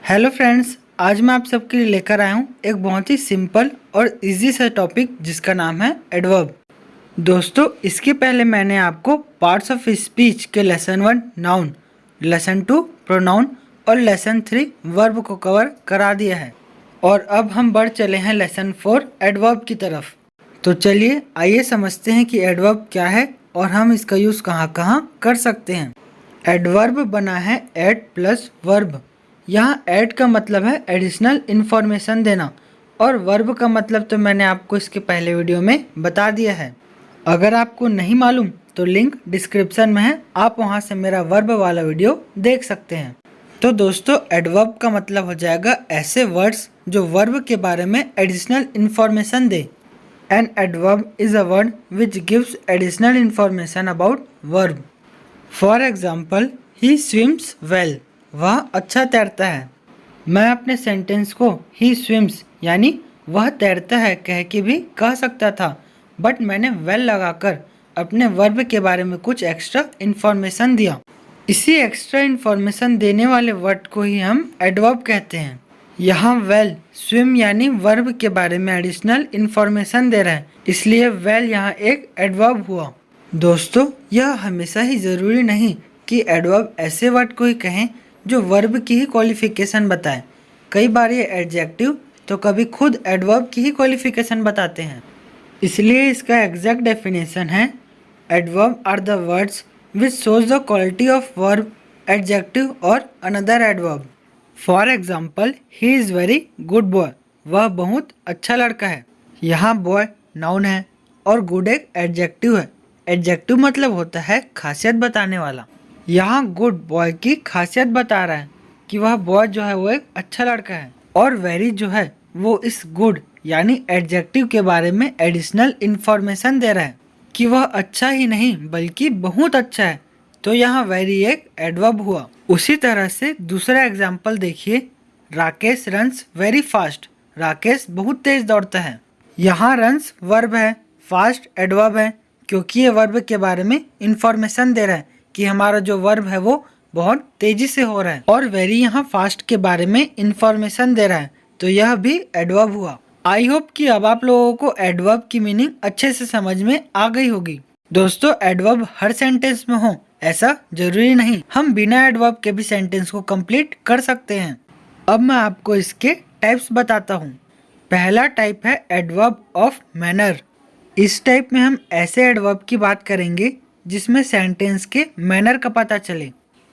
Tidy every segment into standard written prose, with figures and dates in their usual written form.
Hello friends, आज मैं आप सबके लिए लेकर आया हूँ एक बहुत ही सिंपल और इजी सा टॉपिक जिसका नाम है एडवर्ब। दोस्तों, इसके पहले मैंने आपको पार्ट्स ऑफ स्पीच के लेसन 1 नाउन, लेसन 2 प्रोनाउन और लेसन 3 वर्ब को कवर करा दिया है और अब हम बढ़ चले हैं लेसन 4 एडवर्ब की तरफ। तो चलिए आइए समझते हैं कि एडवर्ब क्या है और हम इसका यूज़ कहाँ कहाँ कर सकते हैं। एडवर्ब बना है एड प्लस वर्ब। यहाँ ऐड का मतलब है एडिशनल इन्फॉर्मेशन देना और वर्ब का मतलब तो मैंने आपको इसके पहले वीडियो में बता दिया है। अगर आपको नहीं मालूम तो लिंक डिस्क्रिप्शन में है, आप वहाँ से मेरा वर्ब वाला वीडियो देख सकते हैं। तो दोस्तों, एडवर्ब का मतलब हो जाएगा ऐसे वर्ड्स जो वर्ब के बारे में additional information they. An adverb is a word which gives additional information about verb. For example, he swims well, वह अच्छा तैरता है। मैं अपने सेंटेंस को ही स्विम्स यानी वह तैरता है कह के भी कह सकता था, बट मैंने वेल लगाकर अपने वर्ब के बारे में कुछ एक्स्ट्रा इन्फॉर्मेशन दिया। इसी एक्स्ट्रा इन्फॉर्मेशन देने वाले वर्ड को ही हम एडवर्ब कहते हैं। यहाँ वेल स्विम यानी वर्ब के बारे में एडिशनल इन्फॉर्मेशन दे रहा है, इसलिए वेल यहाँ एक एडवर्ब हुआ। दोस्तों, यह हमेशा ही ज़रूरी नहीं कि एडवर्ब ऐसे वर्ड को ही कहें जो वर्ब की ही क्वालिफिकेशन बताए। कई बार ये एडजेक्टिव तो कभी खुद एडवर्ब की ही क्वालिफिकेशन बताते हैं। इसलिए इसका एग्जैक्ट डेफिनेशन है, adverb are the words which shows the quality of verb, adjective और another adverb. For example, he is very good boy, वह बहुत अच्छा लड़का है। यहाँ बॉय नाउन है और गुड एक एडजेक्टिव है। एडजेक्टिव मतलब होता है खासियत बताने वाला। यहाँ गुड बॉय की खासियत बता रहा है कि वह बॉय जो है वो एक अच्छा लड़का है, और वेरी जो है वो इस गुड यानी एडजेक्टिव के बारे में एडिशनल इन्फॉर्मेशन दे रहा है कि वह अच्छा ही नहीं बल्कि बहुत अच्छा है। तो यहाँ वेरी एक एडवर्ब हुआ। उसी तरह से दूसरा एग्जाम्पल देखिए, Rakesh runs very fast, Rakesh बहुत तेज दौड़ता है। यहाँ रन्स वर्ब है, फास्ट एडवर्ब है क्योंकि ये वर्ब के बारे में इंफॉर्मेशन दे रहा है कि हमारा जो वर्ब है वो बहुत तेजी से हो रहा है, और वेरी यहाँ फास्ट के बारे में इंफॉर्मेशन दे रहा है, तो यह भी एडवर्ब हुआ। आई होप कि अब आप लोगों को एडवर्ब की मीनिंग अच्छे से समझ में आ गई होगी। दोस्तों, एडवर्ब हर सेंटेंस में हो ऐसा जरूरी नहीं, हम बिना एडवर्ब के भी सेंटेंस को कंप्लीट कर सकते हैं। अब मैं आपको इसके टाइप्स बताता हूँ। पहला टाइप है एडवर्ब ऑफ मैनर। इस टाइप में हम ऐसे एडवर्ब की बात करेंगे जिसमें सेंटेंस के मैनर का पता चले।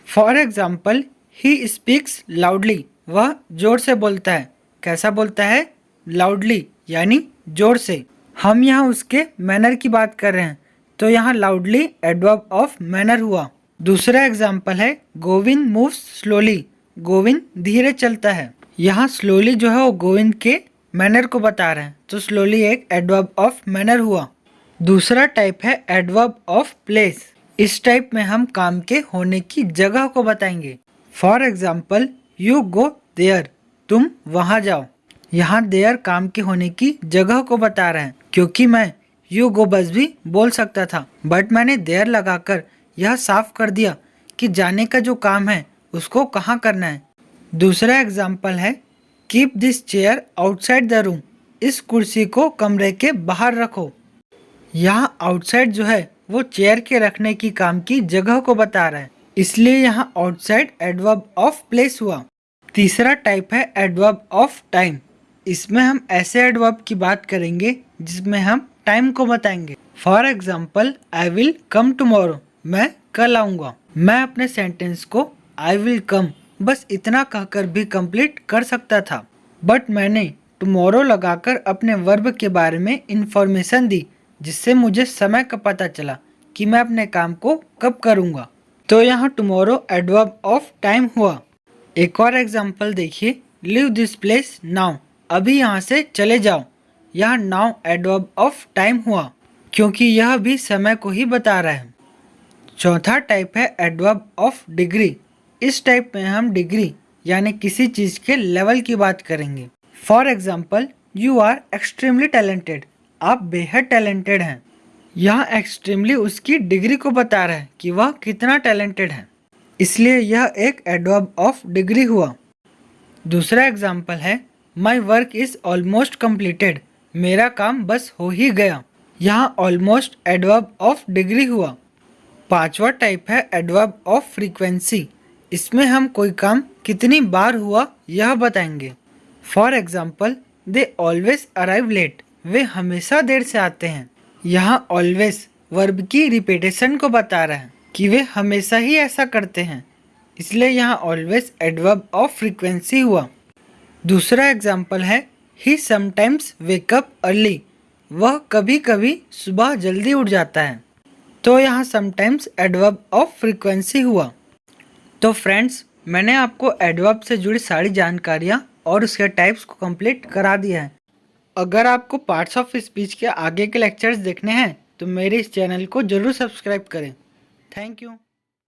For example, he speaks loudly, वह जोर से बोलता है। कैसा बोलता है? लाउडली यानी जोर से। हम यहाँ उसके मैनर की बात कर रहे हैं, तो यहाँ लाउडली एडवर्ब ऑफ मैनर हुआ। दूसरा एग्जाम्पल है गोविंद मूव्स स्लोली, गोविंद धीरे चलता है। यहाँ स्लोली जो है वो गोविंद के मैनर को बता रहे हैं, तो स्लोली एक एडवर्ब ऑफ मैनर हुआ। दूसरा टाइप है एडवर्ब ऑफ प्लेस। इस टाइप में हम काम के होने की जगह को बताएंगे। For example, you go there, तुम वहाँ जाओ। यहाँ देयर काम के होने की जगह को बता रहे हैं, क्योंकि मैं यू गो बस भी बोल सकता था, बट मैंने देयर लगाकर यह साफ कर दिया कि जाने का जो काम है उसको कहाँ करना है। दूसरा एग्जाम्पल है keep this chair outside the room, इस कुर्सी को कमरे के बाहर रखो। यहाँ आउटसाइड जो है वो चेयर के रखने की काम की जगह को बता रहा है, इसलिए यहाँ आउटसाइड एडवर्ब ऑफ प्लेस हुआ। तीसरा टाइप है एडवर्ब ऑफ टाइम। इसमें हम ऐसे एडवर्ब की बात करेंगे जिसमें हम टाइम को बताएंगे। For example, I will come tomorrow, मैं कल आऊँगा। मैं अपने सेंटेंस को आई विल कम बस इतना कहकर भी कंप्लीट कर सकता था, बट मैंने टुमारो लगाकर अपने वर्ब के बारे में इंफॉर्मेशन दी, जिससे मुझे समय का पता चला कि मैं अपने काम को कब करूँगा। तो यहाँ टुमारो एडवर्ब ऑफ टाइम हुआ। एक और एग्जाम्पल देखिए, लीव दिस प्लेस नाउ, अभी यहाँ से चले जाओ। यहाँ नाउ एडवर्ब ऑफ टाइम हुआ, क्योंकि यह भी समय को ही बता रहा है। चौथा टाइप है एडवर्ब ऑफ डिग्री। इस टाइप में हम डिग्री यानी किसी चीज़ के लेवल की बात करेंगे। For example, you are extremely talented, आप बेहद टैलेंटेड हैं। यहाँ एक्सट्रीमली उसकी डिग्री को बता रहा है कि वह कितना टैलेंटेड है, इसलिए यह एक एडवर्ब ऑफ डिग्री हुआ। दूसरा एग्जाम्पल है my work is almost completed, मेरा काम बस हो ही गया। यहाँ ऑलमोस्ट एडवर्ब ऑफ डिग्री हुआ। पांचवा टाइप है एडवर्ब ऑफ फ्रीक्वेंसी। इसमें हम कोई काम कितनी बार हुआ यह बताएंगे। For example they always arrive late, वे हमेशा देर से आते हैं। यहाँ ऑलवेज वर्ब की रिपीटेशन को बता रहा है कि वे हमेशा ही ऐसा करते हैं, इसलिए यहाँ ऑलवेज एडवर्ब ऑफ फ्रीक्वेंसी हुआ। दूसरा एग्जाम्पल है ही समटाइम्स वेकअप अर्ली, वह कभी कभी सुबह जल्दी उठ जाता है। तो यहाँ समटाइम्स एडवर्ब ऑफ फ्रीक्वेंसी हुआ। तो फ्रेंड्स, मैंने आपको एडवर्ब से जुड़ी सारी जानकारियाँ और उसके टाइप्स को कंप्लीट करा दिया है। अगर आपको पार्ट्स ऑफ स्पीच के आगे के लेक्चर्स देखने हैं तो मेरे इस चैनल को ज़रूर सब्सक्राइब करें। Thank you.